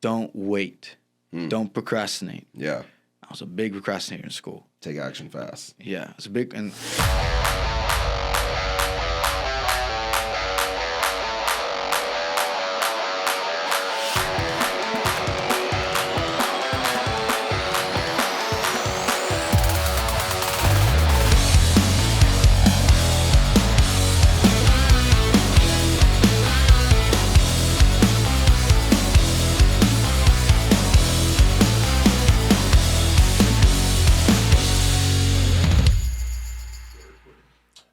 don't wait. Don't procrastinate. Yeah. I was a big procrastinator in school. Take action fast. Yeah, it's a big and.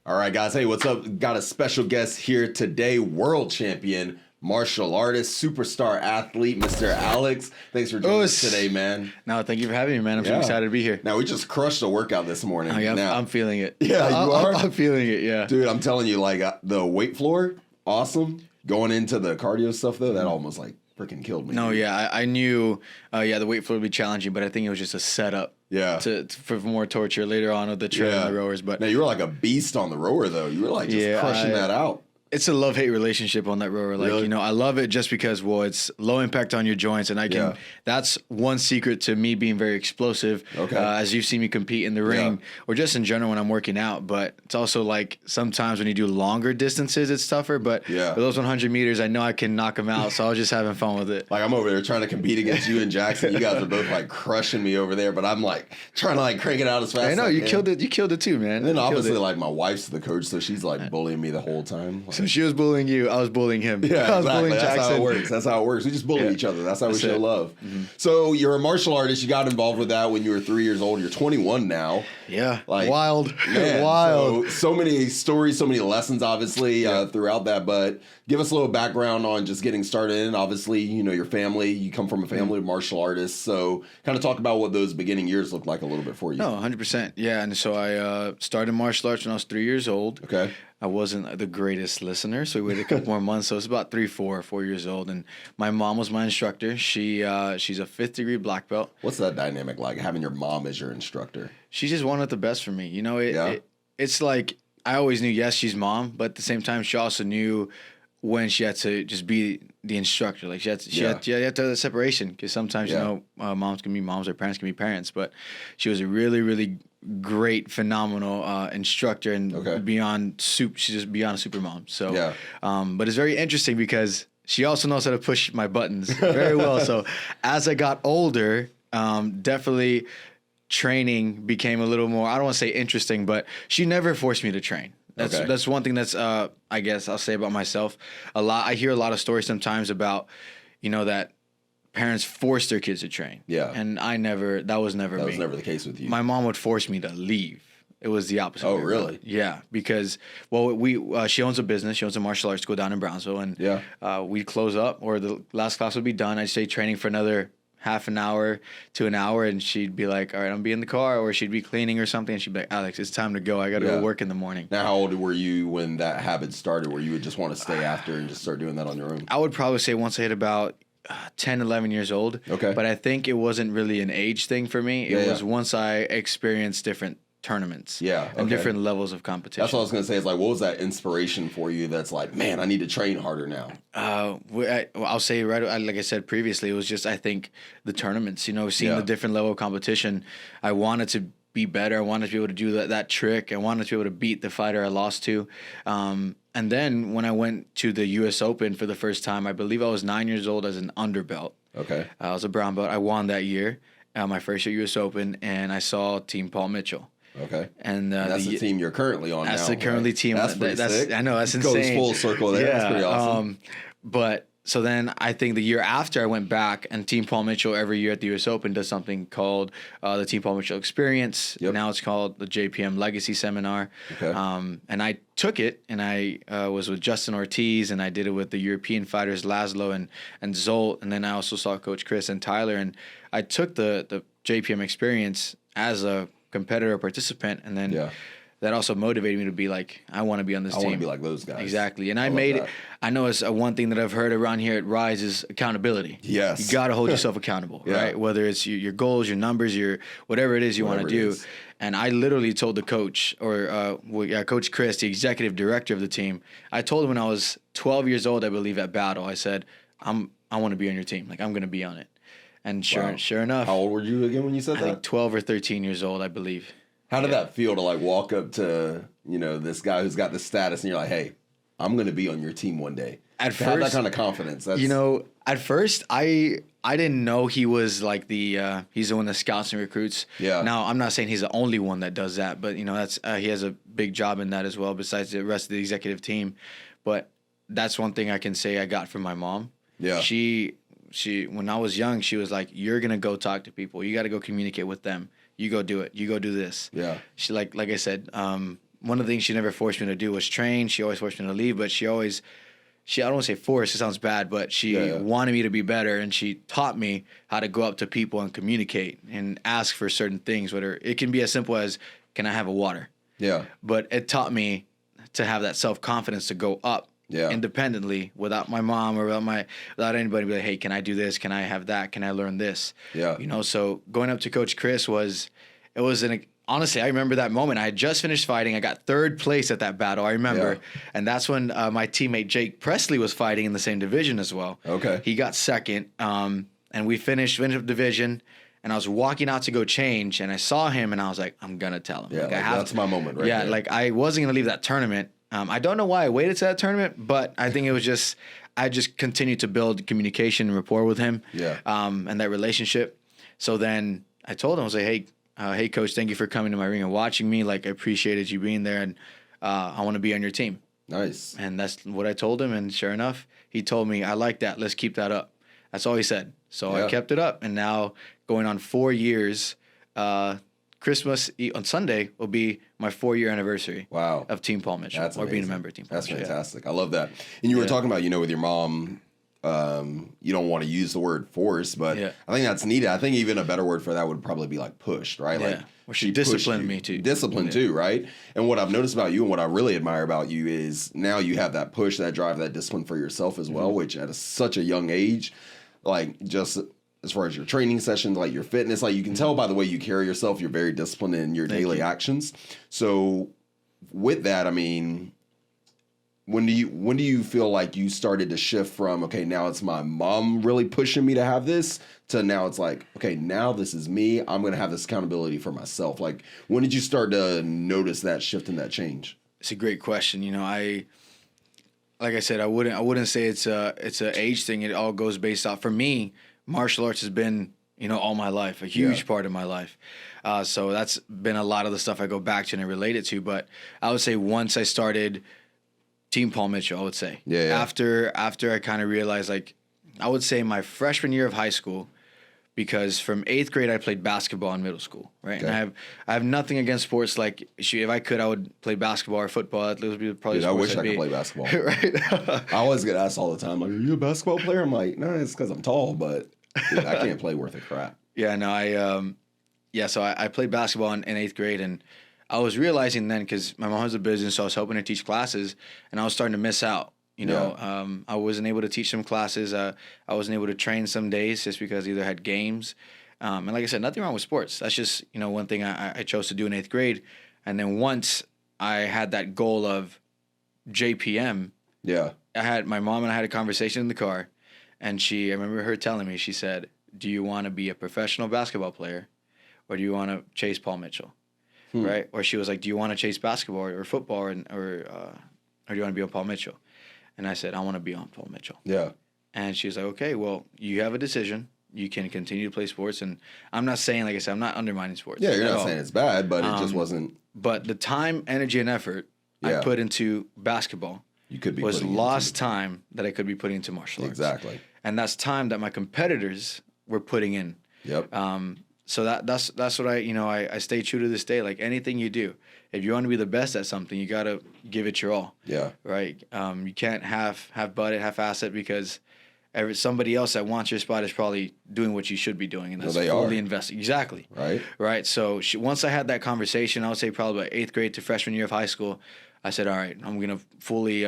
All right, guys. Hey, what's up? Got a special guest here today, world champion, martial artist, superstar athlete, Mr. Alex. Thanks for joining us today, man. No, thank you for having me, man. I'm so excited to be here. Now, we just crushed a workout this morning. Oh, yeah, I'm feeling it. Yeah, you are? I'm feeling it, yeah. Dude, I'm telling you, like, the weight floor, awesome. Going into the cardio stuff, though, that almost, like, freaking killed me. No, yeah, I knew, the weight floor would be challenging, but I think it was just a setup. Yeah. For more torture later on with the trail and the rowers. But now, you were like a beast on the rower, though. You were, like, just crushing that out. It's a love-hate relationship on that rower. Like, really? I love it just because, it's low impact on your joints, and I can. That's one secret to me being very explosive. Okay. As you've seen me compete in the ring, or just in general when I'm working out. But it's also like sometimes when you do longer distances, it's tougher. But for those 100 meters, I know I can knock them out. So I was just having fun with it. Like, I'm over there trying to compete against you and Jackson. You guys are both like crushing me over there, but I'm like trying to like crank it out as fast as I know. You killed it. You killed it too, man. And then obviously, like, my wife's the coach, so she's like bullying me the whole time. Like, so she was bullying you. I was bullying him. Yeah, I was bullying That's Jackson. how it works. That's how it works. We just bully each other. That's how we show love. Mm-hmm. So you're a martial artist. You got involved with that when you were 3 years old. You're 21 now. Yeah, like, wild, man, wild. So many stories, so many lessons, obviously, throughout that. But give us a little background on just getting started. And obviously, your family. You come from a family of martial artists. So kind of talk about what those beginning years looked like a little bit for you. No, 100%. Yeah, and so I started martial arts when I was 3 years old. Okay. I wasn't the greatest listener, so we waited a couple more months. So it was about 4 years old, and my mom was my instructor. She's a 5th degree black belt. What's that dynamic like, having your mom as your instructor? She just wanted the best for me. It's like I always knew, yes, she's mom, but at the same time, she also knew when she had to just be the instructor. Like she had to have that separation, because sometimes moms can be moms or parents can be parents. But she was a really, really great, phenomenal instructor, and beyond she's just beyond a super mom. So, but it's very interesting because she also knows how to push my buttons very well. So as I got older, definitely training became a little more, I don't want to say interesting, but she never forced me to train. That's one thing that's I guess I'll say about myself. I hear a lot of stories sometimes about, that parents force their kids to train. Yeah. And that was never me. That was never the case with you. My mom would force me to leave. It was the opposite. Oh, really? Yeah, because she owns a business. She owns a martial arts school down in Brownsville, and we'd close up, or the last class would be done. I'd stay training for another half an hour to an hour, and she'd be like, all right, I'm gonna be in the car, or she'd be cleaning or something, and she'd be like, Alex, it's time to go. I gotta go work in the morning. Now, how old were you when that habit started, where you would just want to stay after and just start doing that on your own? I would probably say once I hit about 10, 11 years old. Okay. But I think it wasn't really an age thing for me. It was once I experienced different tournaments. And different levels of competition. That's what I was going to say. Is like, what was that inspiration for you that's like, man, I need to train harder now? I'll say like I said previously, it was just, I think, the tournaments, seeing the different level of competition. I wanted to be better. I wanted to be able to do that trick. I wanted to be able to beat the fighter I lost to. And then when I went to the U.S. Open for the first time, I believe I was 9 years old as an underbelt. Okay. I was a brown belt. I won that year, my first year U.S. Open, and I saw Team Paul Mitchell. Okay. And that's the team you're currently on now. That's the currently team. That's pretty sick. I know, that's insane. Goes full circle there. That's pretty awesome. But so then I think the year after I went back, and Team Paul Mitchell every year at the U.S. Open does something called the Team Paul Mitchell Experience. Yep. Now it's called the JPM Legacy Seminar. Okay. And I took it, and I was with Justin Ortiz, and I did it with the European fighters Laszlo and Zolt, and then I also saw Coach Chris and Tyler, and I took the JPM Experience as a competitor participant, and then that also motivated me to be like, I want to be on this team. I want to be like those guys. Exactly. And I made it. I know it's one thing that I've heard around here at Rise is accountability. Yes. You got to hold yourself accountable, right? Whether it's your goals, your numbers, your whatever it is you want to do. And I literally told the coach, Coach Chris, the executive director of the team, I told him when I was 12 years old, I believe, at Battle, I said, I'm I want to be on your team. Like, I'm going to be on it. And sure enough. How old were you again when you said that? I think 12 or 13 years old, I believe. How did that feel to like walk up to, this guy who's got the status and you're like, hey, I'm going to be on your team one day? At first, have that kind of confidence. At first I didn't know he was like he's the one that scouts and recruits. Yeah. Now, I'm not saying he's the only one that does that, but that's he has a big job in that as well besides the rest of the executive team. But that's one thing I can say I got from my mom. Yeah. She when I was young, she was like, you're going to go talk to people. You got to go communicate with them. You go do it. You go do this. Yeah. She like I said, one of the things she never forced me to do was train. She always forced me to leave, but she I don't want to say forced, it sounds bad, but she wanted me to be better, and she taught me how to go up to people and communicate and ask for certain things, whether it can be as simple as, can I have a water? Yeah. But it taught me to have that self-confidence to go up independently without my mom or without anybody be like, hey, can I do this? Can I have that? Can I learn this? Yeah. So going up to Coach Chris honestly, I remember that moment. I had just finished fighting. I got third place at that battle, I remember. Yeah. And that's when my teammate Jake Presley was fighting in the same division as well. Okay. He got second, and we finished up division, and I was walking out to go change, and I saw him, and I was like, I'm going to tell him. Yeah, that's my moment right there. Like I wasn't going to leave that tournament. I don't know why I waited to that tournament, but I think it was I just continued to build communication and rapport with him. Yeah. And that relationship. So then I told him, I was like, hey, coach, thank you for coming to my ring and watching me. Like, I appreciated you being there, and I want to be on your team. Nice. And that's what I told him. And sure enough, he told me, I like that. Let's keep that up. That's all he said. So I kept it up. And now going on 4 years, Christmas on Sunday will be my 4-year anniversary. Wow. Of Team Paul Mitchell. That's or being a member of Team Paul Mitchell. That's Mitchell. fantastic. I love that. And you were talking about, with your mom, you don't want to use the word force, but I think that's needed. I think even a better word for that would probably be like pushed, right? Yeah. Like, well, she disciplined me too. Disciplined too, right? And what I've noticed about you and what I really admire about you is now you have that push, that drive, that discipline for yourself as well, which at such a young age, like just as far as your training sessions, like your fitness, like you can tell by the way you carry yourself, you're very disciplined in your daily actions. So with that, I mean, when do you feel like you started to shift from, okay, now it's my mom really pushing me to have this, to now it's like, okay, now this is me. I'm going to have this accountability for myself. Like, when did you start to notice that shift and that change? It's a great question. Like I said, I wouldn't say it's a age thing. It all goes based off. For me, martial arts has been, all my life, a huge part of my life. So that's been a lot of the stuff I go back to and I relate it to. But I would say once I started Team Paul Mitchell, I would say. Yeah. After I kind of realized, like, I would say my freshman year of high school, because from 8th grade I played basketball in middle school, right? Okay. And I have nothing against sports. Like, if I could, I would play basketball or football. That would be probably. Dude, I wish I could play basketball. Right. I always get asked all the time, like, "Are you a basketball player?" I'm like, "No, it's because I'm tall, but dude, I can't play worth a crap." Yeah, no, so I played basketball in 8th grade, and I was realizing then, because my mom has a business, so I was helping her teach classes, and I was starting to miss out. I wasn't able to teach some classes. I wasn't able to train some days just because I either had games. And like I said, nothing wrong with sports. That's just, one thing I chose to do in 8th grade. And then once I had that goal of JPM, my mom and I had a conversation in the car, and I remember her telling me, she said, do you want to be a professional basketball player, or do you want to chase Paul Mitchell? Right? Or she was like, do you want to chase basketball or football, or do you want to be on Paul Mitchell? And I said, I want to be on Paul Mitchell. Yeah. And she was like, okay, well, you have a decision. You can continue to play sports. And I'm not saying, like I said, I'm not undermining sports. Yeah, you're not saying it's bad, but it just wasn't. But the time, energy, and effort I put into basketball was lost time that I could be putting into martial arts. Exactly. And that's time that my competitors were putting in. Yep. So that's what I stay true to this day. Like, anything you do, if you want to be the best at something, you got to give it your all. Yeah. Right. You can't half-butt it, half-ass it, because somebody else that wants your spot is probably doing what you should be doing, and that's fully invested. Exactly. Right. Right. So once I had that conversation, I would say probably about 8th grade to freshman year of high school, I said, all right, I'm going to fully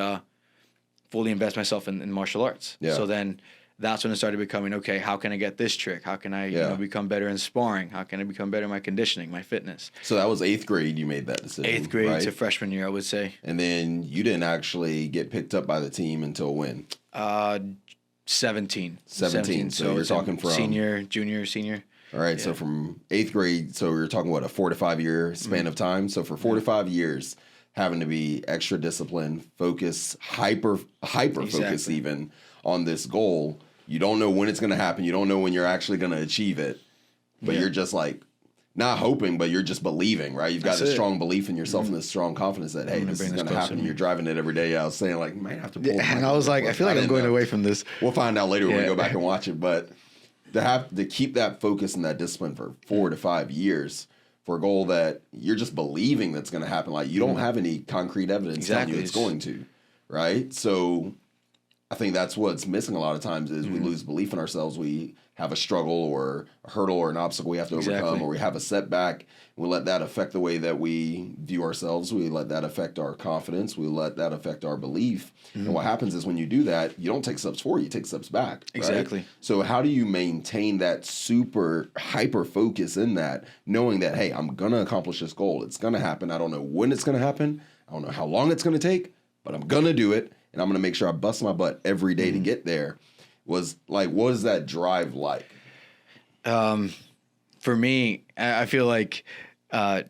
invest myself in martial arts. Yeah. So then that's when it started becoming, okay, how can I get this trick? How can I become better in sparring? How can I become better in my conditioning, my fitness? So that was 8th grade you made that decision. 8th grade right? to freshman year, I would say. And then you didn't actually get picked up by the team until when? 17. 17. So you're talking from junior, senior. All right. Yeah. So from 8th grade, so you're talking what, a 4 to 5 year span of time. So for 4 to 5 years, having to be extra disciplined, focus, hyper focus even on this goal. You don't know when it's going to happen. You don't know when you're actually going to achieve it, but you're just like not hoping, but you're just believing, right? You've got this strong belief in yourself and this strong confidence that, hey, this is going to happen. You're driving it every day. I was saying, like, you might have to pull. And I was like, I feel like I'm going away from this. We'll find out later when we go back and watch it. But to keep that focus and that discipline for 4 to 5 years for a goal that you're just believing that's going to happen. Like, you don't have any concrete evidence telling you it's going to, right? So I think that's what's missing a lot of times is we lose belief in ourselves. We have a struggle or a hurdle or an obstacle we have to overcome, or we have a setback. We let that affect the way that we view ourselves. We let that affect our confidence. We let that affect our belief. And what happens is when you do that, you don't take steps forward, you take steps back. Right? Exactly. So how do you maintain that super hyper focus in that, knowing that, hey, I'm going to accomplish this goal. It's going to happen. I don't know when it's going to happen. I don't know how long it's going to take, but I'm going to do it. And I'm going to make sure I bust my butt every day to get there. Was like, what is that drive like? For me, I feel like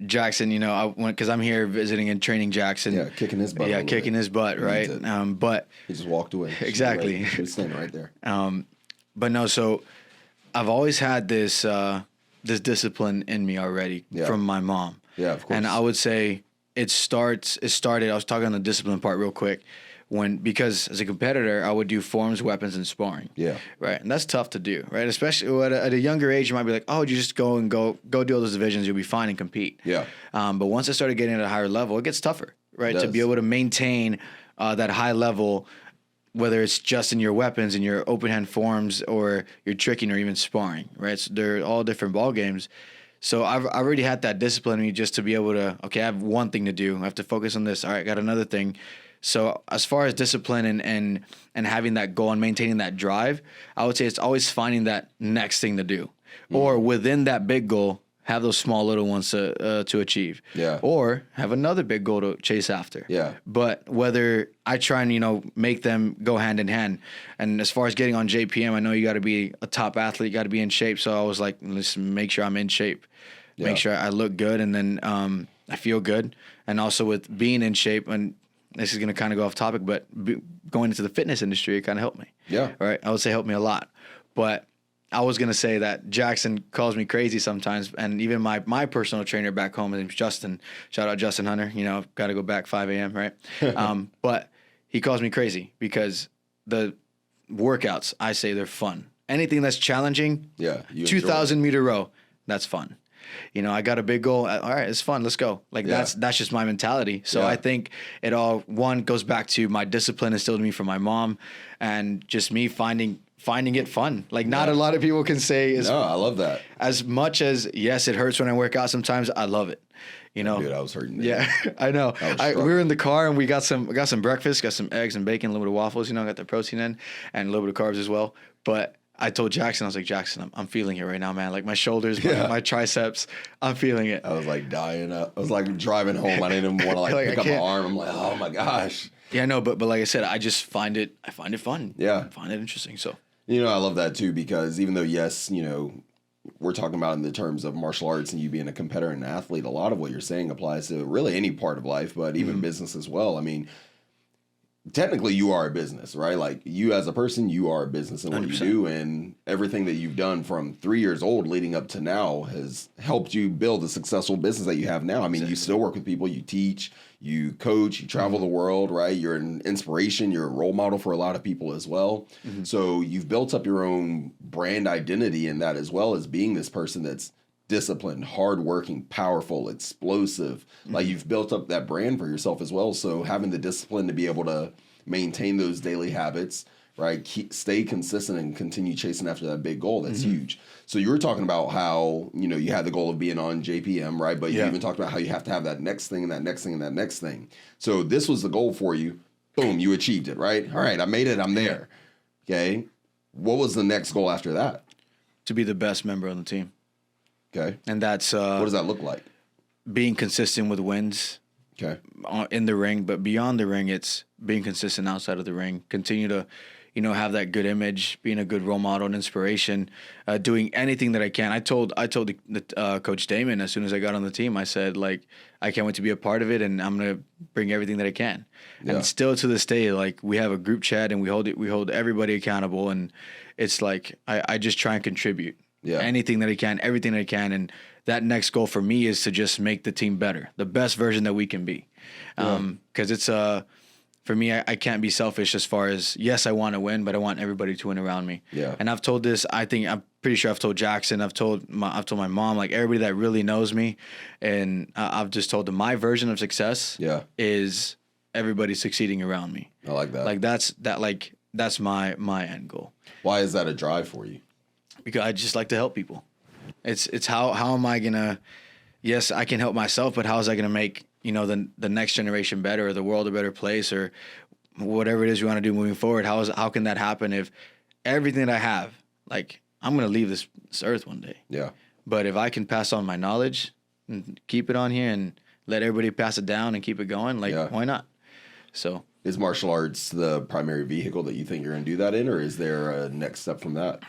Jackson, you know, because I'm here visiting and training Jackson. Yeah, kicking his butt. Yeah, kicking his butt, right? But he just walked away. Exactly. He was standing right there. But no, so I've always had this discipline in me already from my mom. Yeah, of course. And I would say it started. I was talking on the discipline part real quick. Because as a competitor, I would do forms, weapons, and sparring. Yeah. Right. And that's tough to do, right? Especially at a younger age, you might be like, oh, you just go do all those divisions, you'll be fine and compete. Yeah. But once I started getting at a higher level, it gets tougher, right? To be able to maintain that high level, whether it's just in your weapons, in your open hand forms, or your tricking, or even sparring, right? So they're all different ball games. So I've already had that discipline in me just to be able to, okay, I have one thing to do. I have to focus on this. All right, I got another thing. So as far as discipline and having that goal and maintaining that drive, I would say it's always finding that next thing to do, or within that big goal, have those small little ones to achieve. Yeah. Or have another big goal to chase after. Yeah. But whether I try and make them go hand in hand, and as far as getting on JPM, I know you got to be a top athlete, you got to be in shape. So I was like, let's make sure I'm in shape, make sure I look good, and then I feel good, and also with being in shape and. This is going to kind of go off topic, but going into the fitness industry, it kind of helped me. Yeah. All right. I would say helped me a lot. But I was going to say that Jackson calls me crazy sometimes. And even my personal trainer back home, his name's Justin. Shout out Justin Hunter. Got to go back 5 a.m., right? But he calls me crazy because the workouts, I say they're fun. Anything that's challenging, 2,000 meter row, that's fun. I got a big goal. All right, it's fun. Let's go. That's just my mentality. So I think it all goes back to my discipline instilled in me from my mom, and just me finding it fun. Not a lot of people can say. I love that. As much as yes, it hurts when I work out. Sometimes I love it. Dude, I was hurting. Yeah, I know. We were in the car and we got some breakfast, got some eggs and bacon, a little bit of waffles. Got the protein in and a little bit of carbs as well. But I told Jackson, I was like, Jackson, I'm feeling it right now, man. Like my shoulders, my triceps, I'm feeling it. I was like dying up. I was like driving home. I didn't even want to pick up my arm. I'm like, oh my gosh. Yeah, no, but like I said, I find it fun. Yeah. I find it interesting. So, I love that too, because even though, yes, we're talking about in the terms of martial arts and you being a competitor and an athlete, a lot of what you're saying applies to really any part of life, but even business as well. I mean, technically you are a business, right? Like you as a person, you are a business in what 100%. You do, and everything that you've done from 3 years old leading up to now has helped you build the successful business that you have now. I mean, you still work with people, you teach, you coach, you travel the world, right? You're an inspiration, you're a role model for a lot of people as well. So you've built up your own brand identity in that, as well as being this person that's disciplined, hardworking, powerful, explosive. Like you've built up that brand for yourself as well. So having the discipline to be able to maintain those daily habits, right? Stay consistent and continue chasing after that big goal. That's huge. So you were talking about how, you had the goal of being on JPM, right? But you even talked about how you have to have that next thing and that next thing and that next thing. So this was the goal for you. Boom, you achieved it, right? All right, I made it. I'm there. Okay. What was the next goal after that? To be the best member on the team. Okay. And that's... what does that look like? Being consistent with wins. Okay. In the ring, but beyond the ring, it's being consistent outside of the ring. Continue to, have that good image, being a good role model and inspiration, doing anything that I can. I told the Coach Damon as soon as I got on the team, I said, like, I can't wait to be a part of it, and I'm gonna bring everything that I can. Yeah. And still to this day, like, we have a group chat and we hold everybody accountable, and it's like I just try and contribute anything that I can, everything that I can, and that next goal for me is to just make the team better, the best version that we can be. Because it's for me, I can't be selfish as far as, yes, I want to win, but I want everybody to win around me. Yeah. And I've told this, I'm pretty sure I've told Jackson, I've told my mom, like everybody that really knows me, and I've just told them my version of success is everybody succeeding around me. I like that. Like that's my end goal. Why is that a drive for you? Because I just like to help people. It's how am I gonna? Yes, I can help myself, but how is I gonna make the next generation better, or the world a better place, or whatever it is you want to do moving forward? How can that happen if everything that I have, like, I'm gonna leave this earth one day. Yeah. But if I can pass on my knowledge and keep it on here and let everybody pass it down and keep it going, like, why not? So. Is martial arts the primary vehicle that you think you're gonna do that in, or is there a next step from that?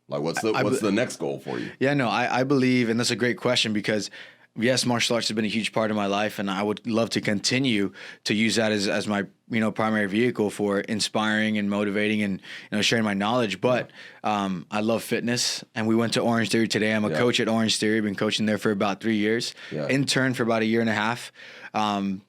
Like, what's the next goal for you? Yeah, no, I believe, and that's a great question, because yes, martial arts has been a huge part of my life, and I would love to continue to use that as my primary vehicle for inspiring and motivating and sharing my knowledge. But I love fitness, and we went to Orange Theory today. I'm a coach at Orange Theory. Been coaching there for about 3 years. Intern for about 1.5 years.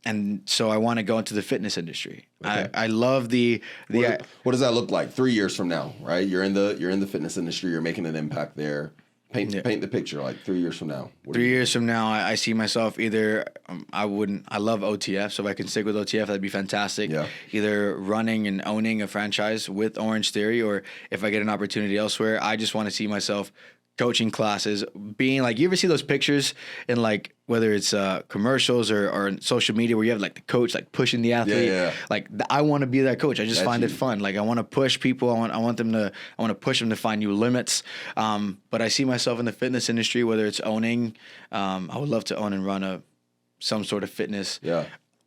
And so I want to go into the fitness industry. Okay. I love the what does that look like 3 years from now? Right, you're in the fitness industry. You're making an impact there. Paint the picture, like 3 years from now. 3 years from now, I see myself either. I love OTF, so if I can stick with OTF, that'd be fantastic. Yeah. Either running and owning a franchise with Orange Theory, or if I get an opportunity elsewhere, I just want to see myself coaching classes, being like, you ever see those pictures in, like, whether it's commercials or social media where you have like the coach like pushing the athlete. Like, I want to be that coach. I just find it fun. Like, I want to push people. I want to push them to find new limits. But I see myself in the fitness industry, whether it's owning. I would love to own and run some sort of fitness.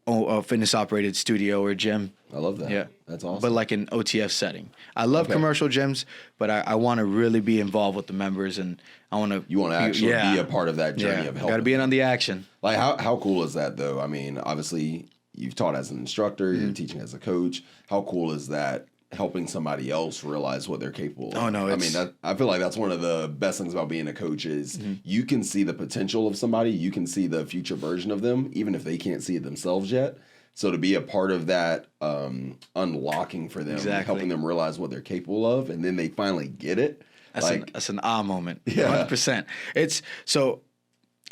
A fitness operated studio or gym. I love that. Yeah, that's awesome. But like an OTF setting. I love commercial gyms, but I want to really be involved with the members, and you want to actually be a part of that journey of helping. Got to be in on the action. Like, how cool is that though? I mean, obviously you've taught as an instructor, you're teaching as a coach. How cool is that? Helping somebody else realize what they're capable of. Oh no! I mean, I feel like that's one of the best things about being a coach is you can see the potential of somebody, you can see the future version of them, even if they can't see it themselves yet. So to be a part of that unlocking for them, helping them realize what they're capable of, and then they finally get it. That's an ah moment. 100%. It's so.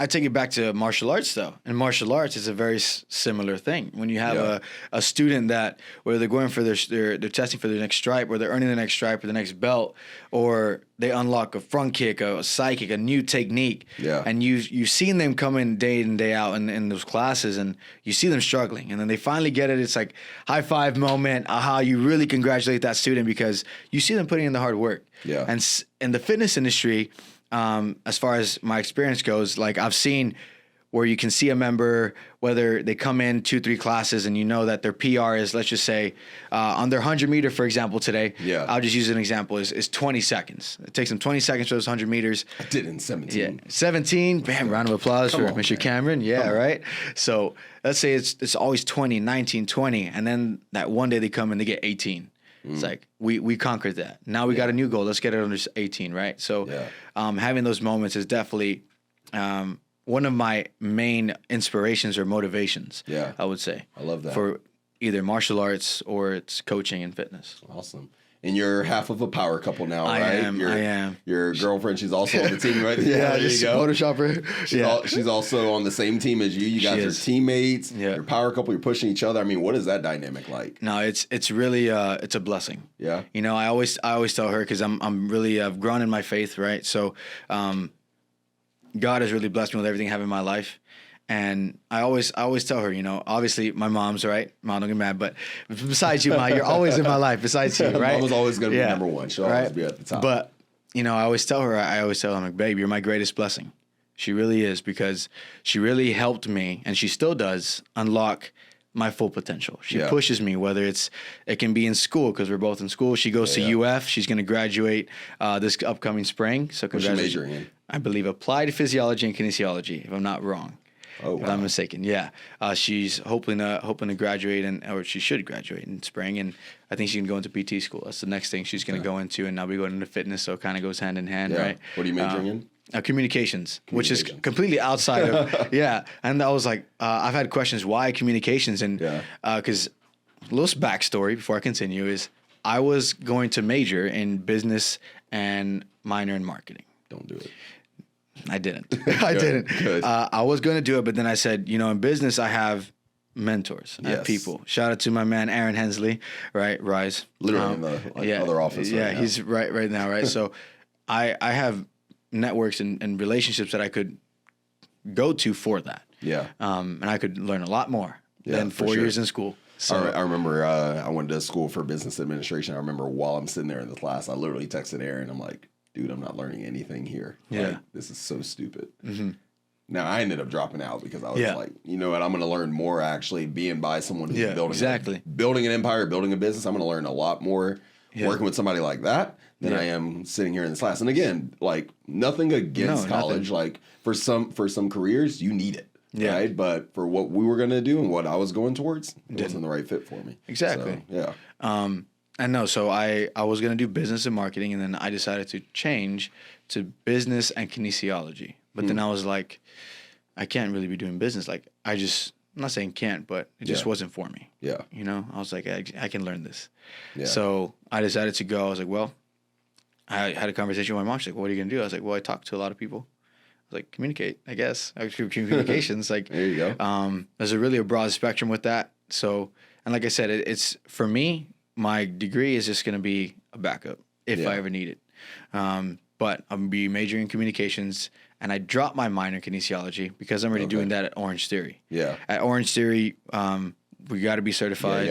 I take it back to martial arts, though. And martial arts is a very similar thing. When you have a student that, whether they're going for they're testing for their next stripe, or they're earning the next stripe or the next belt, or they unlock a front kick, a side kick, a new technique. Yeah. And you've seen them come in and day out in those classes, and you see them struggling. And then they finally get it. It's like high five moment. Aha, you really congratulate that student because you see them putting in the hard work. Yeah. And in the fitness industry, as far as my experience goes, like, I've seen where you can see a member, whether they come in 2-3 classes and you know that their PR is, let's just say, on their 100 meter, for example, today, I'll just use an example, is 20 seconds. It takes them 20 seconds for those 100 meters. I did it in 17. Yeah, 17. Bam, round of applause for Mr. Cameron. Yeah, right? So let's say it's always 20, 19, 20, and then that one day they come and they get 18. It's like, we conquered that. Now we got a new goal. Let's get it under 18, right? So having those moments is definitely one of my main inspirations or motivations, I would say. I love that. For either martial arts or it's coaching and fitness. Awesome. And you're half of a power couple now, right? I am. Your girlfriend, she's also on the team, right? Yeah, there you go. Photoshop her. She's also on the same team as you. You guys are teammates. Yeah. You're a power couple. You're pushing each other. I mean, what is that dynamic like? No, it's really it's a blessing. Yeah. I always tell her, because I'm really I've grown in my faith, right? So, God has really blessed me with everything I have in my life. And I always tell her, obviously my mom's right. Mom, don't get mad, but besides you, Ma, you're always in my life. Besides you, right? Mom was always going to be number one. She'll always be at the top. But I always tell her, I'm like, babe, you're my greatest blessing. She really is, because she really helped me, and she still does, unlock my full potential. She pushes me, whether it can be in school because we're both in school. She goes to UF. She's going to graduate this upcoming spring. So what's she majoring in? I believe applied physiology and kinesiology, if I'm not wrong. Oh, wow. If I'm mistaken, yeah. She's hoping to graduate, or she should graduate in spring, and I think she can go into PT school. That's the next thing she's going to go into, and I'll be going into fitness, so it kind of goes hand in hand, right? What are you majoring in? Communications, which is completely outside of, And I was like, I've had questions, why communications? And because a little backstory before I continue is I was going to major in business and minor in marketing. Don't do it. I didn't. I didn't. Good. I was going to do it, but then I said, in business, I have mentors. I have people. Shout out to my man, Aaron Hensley, right? Rise. Literally in the other office. Yeah, he's right now, right? So I have networks and relationships that I could go to for that. Yeah. And I could learn a lot more than 4 years in school. So I remember I went to school for business administration. I remember while I'm sitting there in the class, I literally texted Aaron. I'm like, dude, I'm not learning anything here. Yeah. Like, this is so stupid. Mm-hmm. Now, I ended up dropping out because I was like, you know what? I'm going to learn more actually being by someone who's building an empire, building a business. I'm going to learn a lot more working with somebody like that than I am sitting here in this class. And again, like nothing against college. Like for some careers, you need it. Yeah. Right. But for what we were going to do and what I was going towards, it wasn't the right fit for me. Exactly. So, yeah. And no, so I was going to do business and marketing, and then I decided to change to business and kinesiology. But then I was like, I can't really be doing business. Like, I'm not saying can't, but it just wasn't for me. Yeah. I was like, I can learn this. Yeah. So I decided to go. I was like, well, I had a conversation with my mom. She's like, what are you going to do? I was like, well, I talked to a lot of people. I was like, communicate, I guess. Communications. Like, there you go. There's a broad spectrum with that. So, and like I said, it's for me, my degree is just going to be a backup if I ever need it. But I'm going to be majoring in communications, and I dropped my minor in kinesiology because I'm already doing that at Orange Theory. Yeah. At Orange Theory, we got to be certified,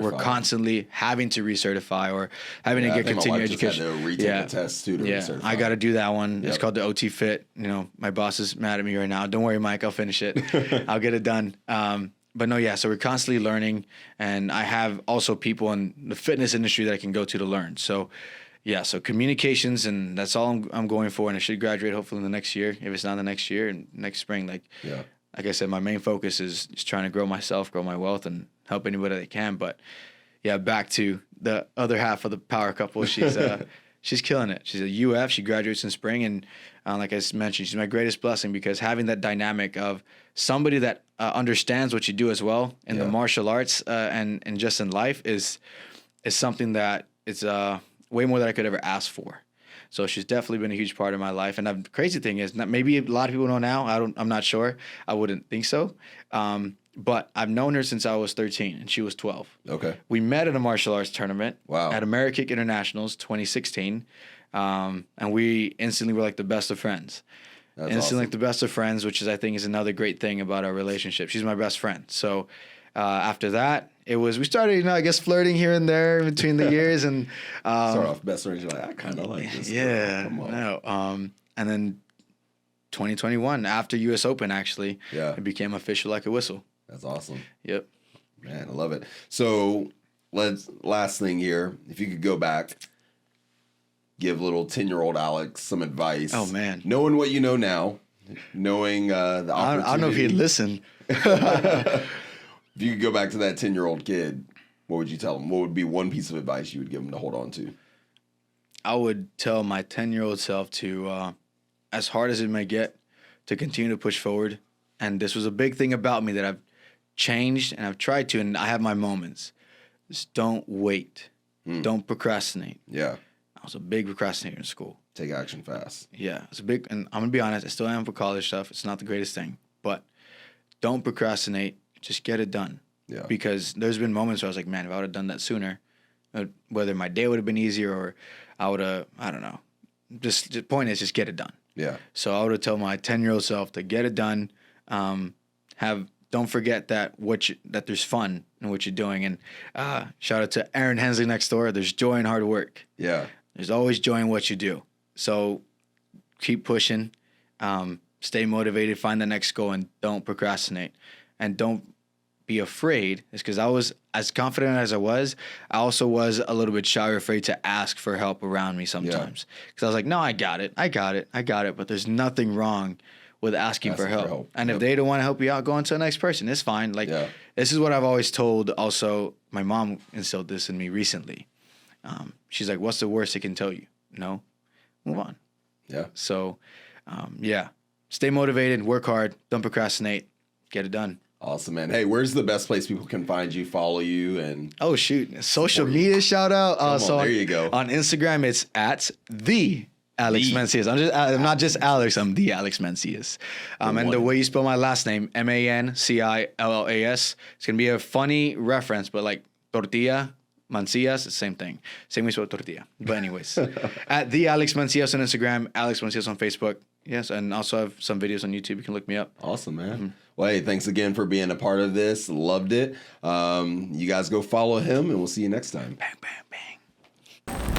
we're constantly having to recertify or having to get continuing education. Just had to retake a test too to recertify. I got to do that one. It's called the OT Fit. My boss is mad at me right now. Don't worry, Mike. I'll finish it. I'll get it done. But no, so we're constantly learning, and I have also people in the fitness industry that I can go to learn. So, so communications, and that's all I'm going for, and I should graduate hopefully in the next year. If it's not the next year, and next spring, like I said, my main focus is just trying to grow myself, grow my wealth, and help anybody that I can. But back to the other half of the power couple. She's she's killing it. She's at UF. She graduates in spring, and like I mentioned, she's my greatest blessing because having that dynamic of somebody that understands what you do as well in the martial arts and just in life is something that it's way more than I could ever ask for. So she's definitely been a huge part of my life. And the crazy thing is, maybe a lot of people know now. I'm not sure. I wouldn't think so. But I've known her since I was 13 and she was 12. Okay. We met at a martial arts tournament. Wow. At AmeriKick Internationals 2016. And we instantly were like the best of friends. That's instantly awesome. Like the best of friends, which is I think is another great thing about our relationship. She's my best friend. So after that, we started, I guess, flirting here and there between the years, and start off best friends. You're like, I kind of like this. Yeah, come on. No. And then 2021, after U.S. Open, actually, it became official like a whistle. That's awesome. Yep. Man, I love it. So last thing here, if you could go back, give little 10-year-old Alex some advice. Oh man, knowing what you know now, knowing the opportunity. I don't know if he'd listen. If you could go back to that 10-year-old kid, what would you tell him? What would be one piece of advice you would give him to hold on to? I would tell my 10-year-old self to, as hard as it may get, to continue to push forward. And this was a big thing about me that I've changed and I've tried to, and I have my moments. Just don't wait. Don't procrastinate. Yeah. I was a big procrastinator in school. Take action fast. Yeah. It's a big, and I'm going to be honest, I still am for college stuff. It's not the greatest thing, but don't procrastinate. Just get it done. Yeah. Because there's been moments where I was like, man, if I would have done that sooner, whether my day would have been easier or I would have, I don't know. Just the point is, just get it done. Yeah. So I would have told my 10-year-old self to get it done. Don't forget that that there's fun in what you're doing. And shout out to Aaron Hensley next door. There's joy in hard work. Yeah. There's always joy in what you do. So keep pushing. Stay motivated. Find the next goal, and don't procrastinate. And don't be afraid is because I was as confident as I also was a little bit shy or afraid to ask for help around me sometimes. Because I was like, no, I got it. But there's nothing wrong with asking for help. And if they don't want to help you out, go on to the next person. It's fine. Like, this is what I've always told. Also, my mom instilled this in me recently. She's like, what's the worst they can tell you? No, move on. Yeah. So, stay motivated, work hard, don't procrastinate, get it done. Awesome, man. Hey, where's the best place people can find you, follow you, and social media shout out. There you go. On Instagram, it's at the Alex Mancillas. I'm not just Alex. I'm the Alex Mancillas. And the way you spell my last name, Mancillas. It's gonna be a funny reference, but like tortilla, Mancillas, the same thing. Same way you spell tortilla. But anyways, at the Alex Mancillas on Instagram, Alex Mancillas on Facebook. Yes, and also have some videos on YouTube. You can look me up. Awesome, man. Mm-hmm. Well, hey, thanks again for being a part of this. Loved it. You guys go follow him, and we'll see you next time. Bang, bang, bang.